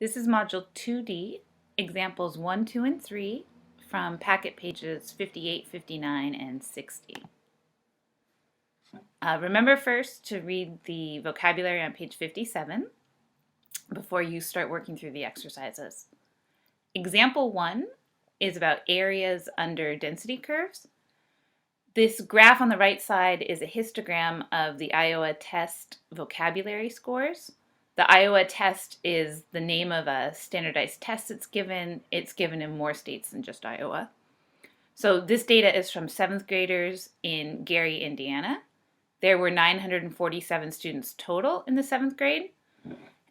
This is Module 2D, examples 1, 2, and 3 from packet pages 58, 59, and 60. Remember first to read the vocabulary on page 57 before you start working through the exercises. Example 1 is about areas under density curves. This graph on the right side is a histogram of the Iowa test vocabulary scores. The Iowa test is the name of a standardized test it's given. It's given in more states than just Iowa. So this data is from 7th graders in Gary, Indiana. There were 947 students total in the 7th grade.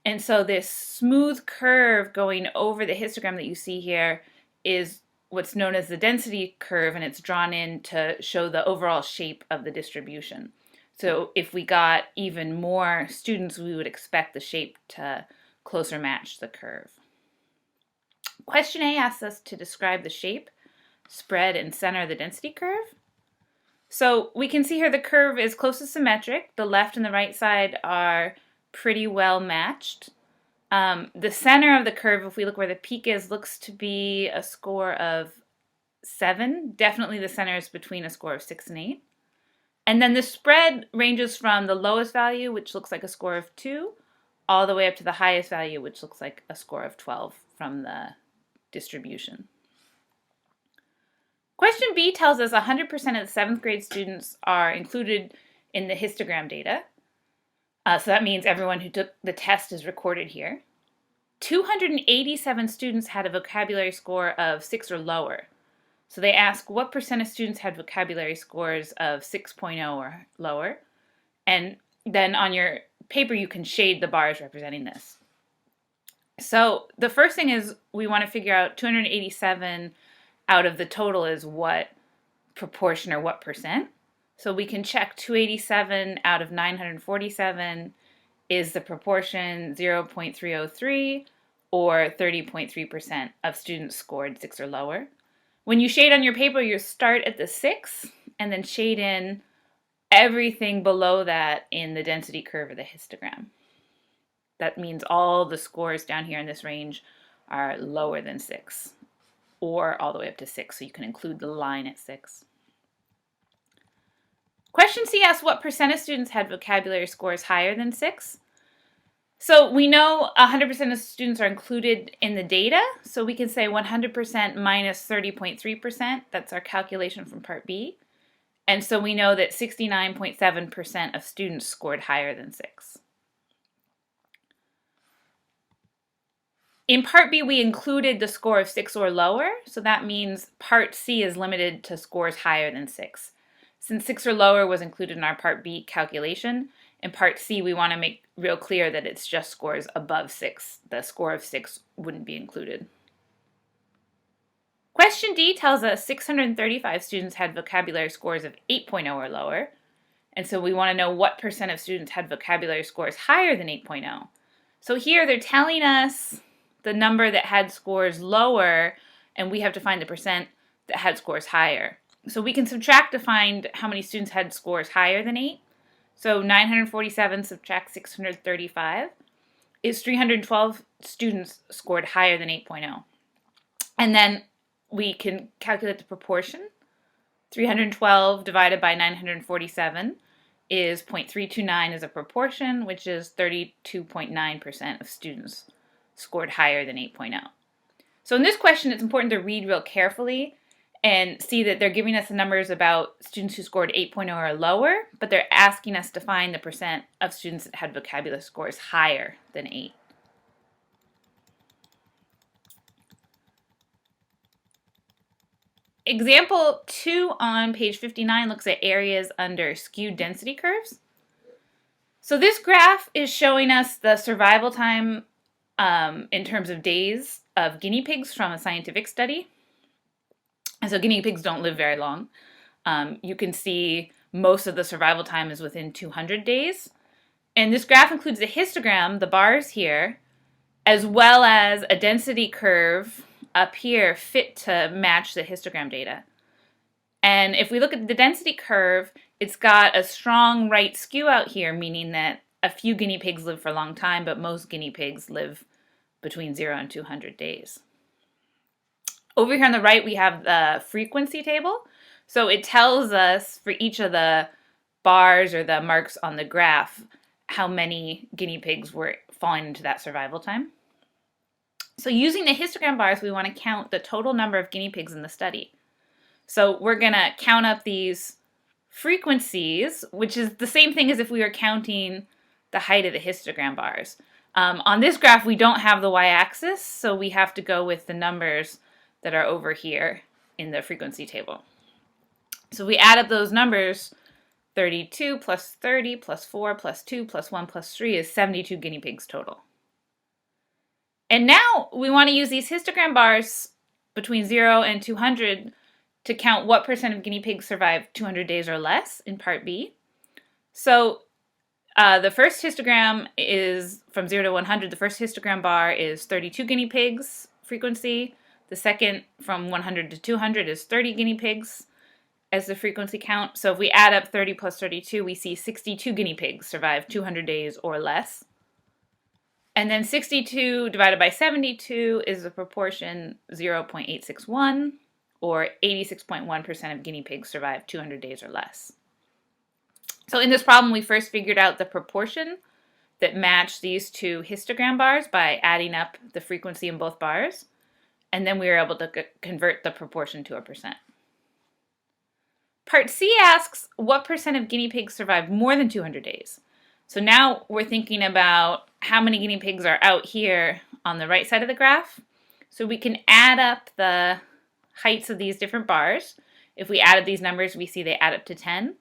And so this smooth curve going over the histogram that you see here is what's known as the density curve, and it's drawn in to show the overall shape of the distribution. So if we got even more students, we would expect the shape to closer match the curve. Question A asks us to describe the shape, spread, and center of the density curve. So we can see here the curve is close to symmetric. The left and the right side are pretty well matched. The center of the curve, if we look where the peak is, looks to be a score of 7. Definitely the center is between a score of 6 and 8. And then the spread ranges from the lowest value, which looks like a score of 2, all the way up to the highest value, which looks like a score of 12 from the distribution. Question B tells us 100% of the 7th grade students are included in the histogram data. So that means everyone who took the test is recorded here. 287 students had a vocabulary score of 6 or lower. So they ask what percent of students had vocabulary scores of 6.0 or lower. And then on your paper you can shade the bars representing this. So the first thing is we want to figure out 287 out of the total is what proportion or what percent. So we can check 287 out of 947 is the proportion 0.303 or 30.3% of students scored 6 or lower. When you shade on your paper, you start at the 6 and then shade in everything below that in the density curve of the histogram. That means all the scores down here in this range are lower than 6 or all the way up to 6, so you can include the line at 6. Question C asks what percent of students had vocabulary scores higher than 6? So we know 100% of students are included in the data, so we can say 100% minus 30.3%. That's our calculation from Part B. And so we know that 69.7% of students scored higher than 6. In Part B, we included the score of 6 or lower, so that means Part C is limited to scores higher than 6. Since 6 or lower was included in our Part B calculation, in Part C we want to make real clear that it's just scores above 6. The score of 6 wouldn't be included. Question D tells us 635 students had vocabulary scores of 8.0 or lower, and so we want to know what percent of students had vocabulary scores higher than 8.0. So here they're telling us the number that had scores lower, and we have to find the percent that had scores higher. So we can subtract to find how many students had scores higher than 8. So 947 subtract 635 is 312 students scored higher than 8.0. And then we can calculate the proportion. 312 divided by 947 is 0.329 as a proportion, which is 32.9% of students scored higher than 8.0. So in this question, it's important to read real carefully and see that they're giving us the numbers about students who scored 8.0 or lower, but they're asking us to find the percent of students that had vocabulary scores higher than 8. Example 2 on page 59 looks at areas under skewed density curves. So this graph is showing us the survival time in terms of days of guinea pigs from a scientific study. And so guinea pigs don't live very long. You can see most of the survival time is within 200 days. And this graph includes a histogram, the bars here, as well as a density curve up here fit to match the histogram data. And if we look at the density curve, it's got a strong right skew out here, meaning that a few guinea pigs live for a long time, but most guinea pigs live between 0 and 200 days. Over here on the right, we have the frequency table. So it tells us for each of the bars or the marks on the graph how many guinea pigs were falling into that survival time. So using the histogram bars, we want to count the total number of guinea pigs in the study. So we're going to count up these frequencies, which is the same thing as if we were counting the height of the histogram bars. On this graph, we don't have the y-axis, so we have to go with the numbers that are over here in the frequency table. So we add up those numbers, 32 plus 30 plus 4 plus 2 plus 1 plus 3 is 72 guinea pigs total. And now we want to use these histogram bars between 0 and 200 to count what percent of guinea pigs survive 200 days or less in part B. So the first histogram is from 0 to 100. The first histogram bar is 32 guinea pigs frequency. The second from 100 to 200 is 30 guinea pigs as the frequency count. So if we add up 30 plus 32, we see 62 guinea pigs survive 200 days or less. And then 62 divided by 72 is the proportion 0.861, or 86.1% of guinea pigs survive 200 days or less. So in this problem, we first figured out the proportion that matched these two histogram bars by adding up the frequency in both bars. And then we were able to convert the proportion to a percent. Part C asks, what percent of guinea pigs survive more than 200 days? So now we're thinking about how many guinea pigs are out here on the right side of the graph. So we can add up the heights of these different bars. If we added these numbers, we see they add up to 10.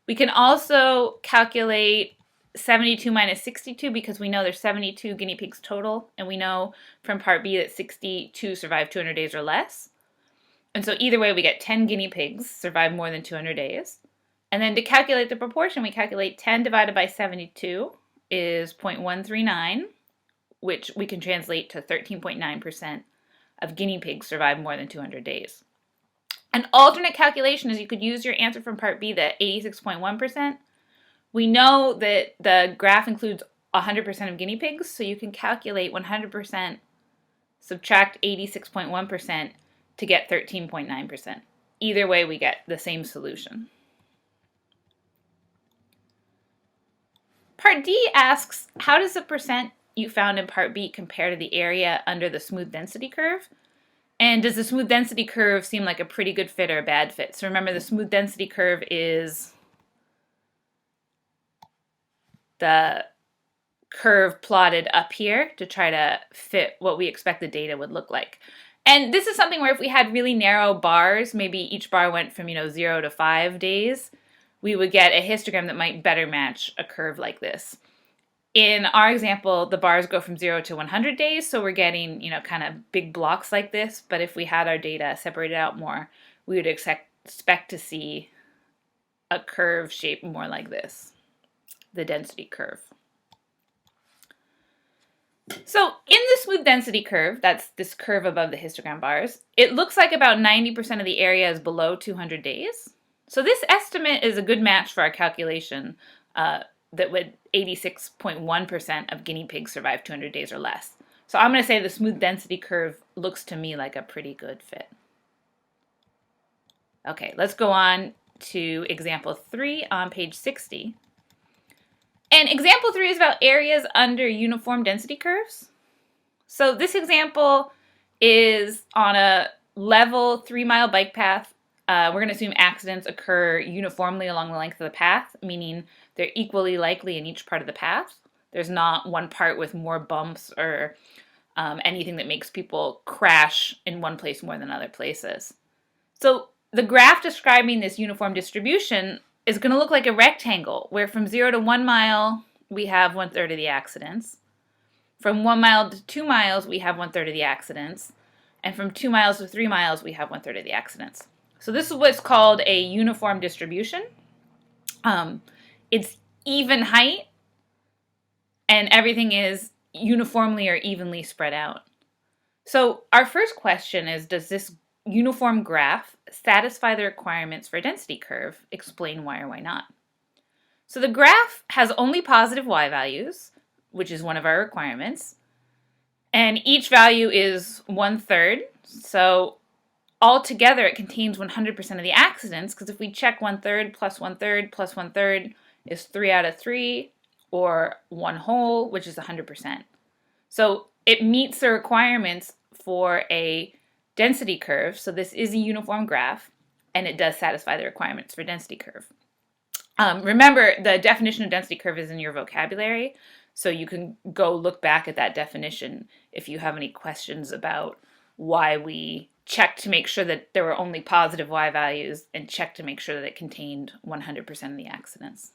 We can also calculate 72 minus 62 because we know there's 72 guinea pigs total, and we know from part B that 62 survive 200 days or less. And so either way, we get 10 guinea pigs survive more than 200 days. And then to calculate the proportion, we calculate 10 divided by 72 is 0.139, which we can translate to 13.9% of guinea pigs survive more than 200 days. An alternate calculation is you could use your answer from part B, the 86.1%. We know that the graph includes 100% of guinea pigs, so you can calculate 100%, subtract 86.1% to get 13.9%. Either way, we get the same solution. Part D asks, how does the percent you found in part B compare to the area under the smooth density curve? And does the smooth density curve seem like a pretty good fit or a bad fit? So remember, the smooth density curve is the curve plotted up here to try to fit what we expect the data would look like. And this is something where if we had really narrow bars, maybe each bar went from 0 to 5 days, we would get a histogram that might better match a curve like this. In our example, the bars go from 0 to 100 days, so we're getting, kind of big blocks like this. But if we had our data separated out more, we would expect to see a curve shaped more like this, the density curve. So in the smooth density curve, that's this curve above the histogram bars, it looks like about 90% of the area is below 200 days. So this estimate is a good match for our calculation that would 86.1% of guinea pigs survive 200 days or less. So I'm going to say the smooth density curve looks to me like a pretty good fit. Okay, let's go on to example 3 on page 60. And example 3 is about areas under uniform density curves. So this example is on a level 3-mile bike path. We're going to assume accidents occur uniformly along the length of the path, meaning they're equally likely in each part of the path. There's not one part with more bumps or anything that makes people crash in one place more than other places. So the graph describing this uniform distribution is going to look like a rectangle, where from 0 to 1 mile, we have 1/3 of the accidents. From 1 mile to 2 miles, we have 1/3 of the accidents. And from 2 miles to 3 miles, we have 1/3 of the accidents. So this is what's called a uniform distribution. It's even height, and everything is uniformly or evenly spread out. So our first question is, does this uniform graph satisfy the requirements for a density curve? Explain why or why not. So the graph has only positive y values, which is one of our requirements, And each value is 1/3. So altogether, it contains 100% of the accidents, because if we check 1/3 plus 1/3 plus 1/3 is 3 out of 3, or 1 whole, which is 100%. So it meets the requirements for a density curve. So this is a uniform graph, and it does satisfy the requirements for density curve. Remember, the definition of density curve is in your vocabulary, so you can go look back at that definition if you have any questions about why we checked to make sure that there were only positive y values and checked to make sure that it contained 100% of the accidents.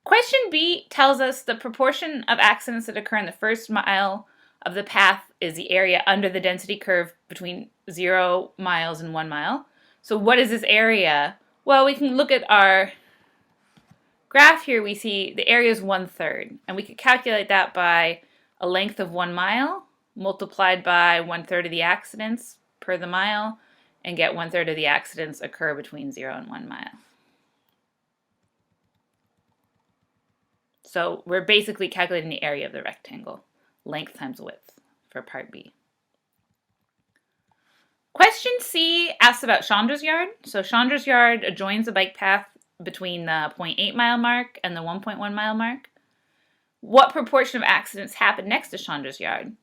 Question B tells us the proportion of accidents that occur in the first mile of the path is the area under the density curve between 0 miles and 1 mile. So what is this area? Well, we can look at our graph here. We see the area is 1/3, and we could calculate that by a length of 1 mile multiplied by 1/3 of the accidents per the mile, and get 1/3 of the accidents occur between 0 and 1 mile. So we're basically calculating the area of the rectangle, length times width, for part B. Question C asks about Chandra's yard. So Chandra's yard adjoins the bike path between the 0.8 mile mark and the 1.1 mile mark. What proportion of accidents happen next to Chandra's yard?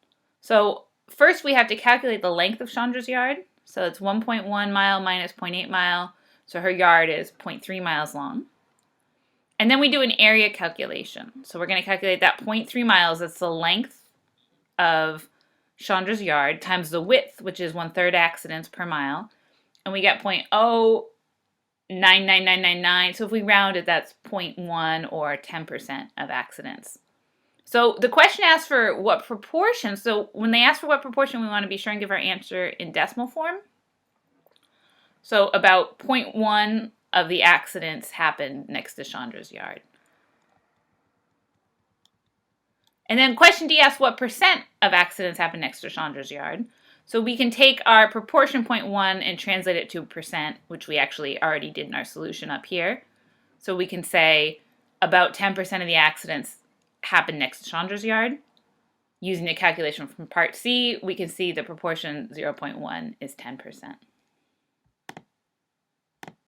So first we have to calculate the length of Chandra's yard. So it's 1.1 mile minus 0.8 mile. So her yard is 0.3 miles long. And then we do an area calculation. So we're going to calculate that 0.3 miles. That's the length of Chandra's yard times the width, which is 1/3 accidents per mile. And we get 0.099999. So if we round it, that's 0.1 or 10% of accidents. So the question asks for what proportion. So when they ask for what proportion, we want to be sure and give our answer in decimal form. So about 0.1 of the accidents happen next to Chandra's yard. And then question D asks what percent of accidents happen next to Chandra's yard. So we can take our proportion 0.1 and translate it to percent, which we actually already did in our solution up here. So we can say about 10% of the accidents happen next to Chandra's yard. Using a calculation from part C, we can see the proportion 0.1 is 10%.